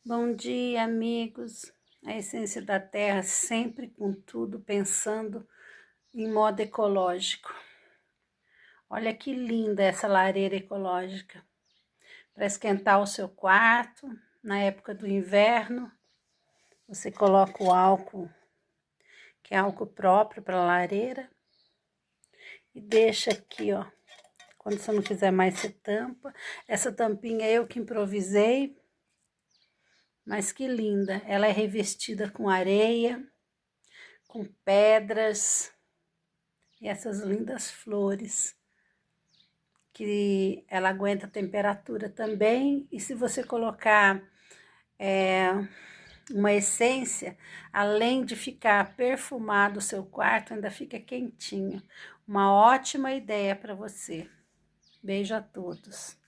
Bom dia, amigos. A Essência da Terra sempre com tudo pensando em modo ecológico. Olha que linda essa lareira ecológica. Para esquentar o seu quarto, na época do inverno, você coloca o álcool, que é álcool próprio para lareira, e deixa aqui, ó. Quando você não quiser mais, você tampa. Essa tampinha eu que improvisei, mas que linda. Ela é revestida com areia, com pedras e essas lindas flores, que ela aguenta a temperatura também. E se você colocar uma essência, além de ficar perfumado o seu quarto, ainda fica quentinho. Uma ótima ideia para você. Beijo a todos.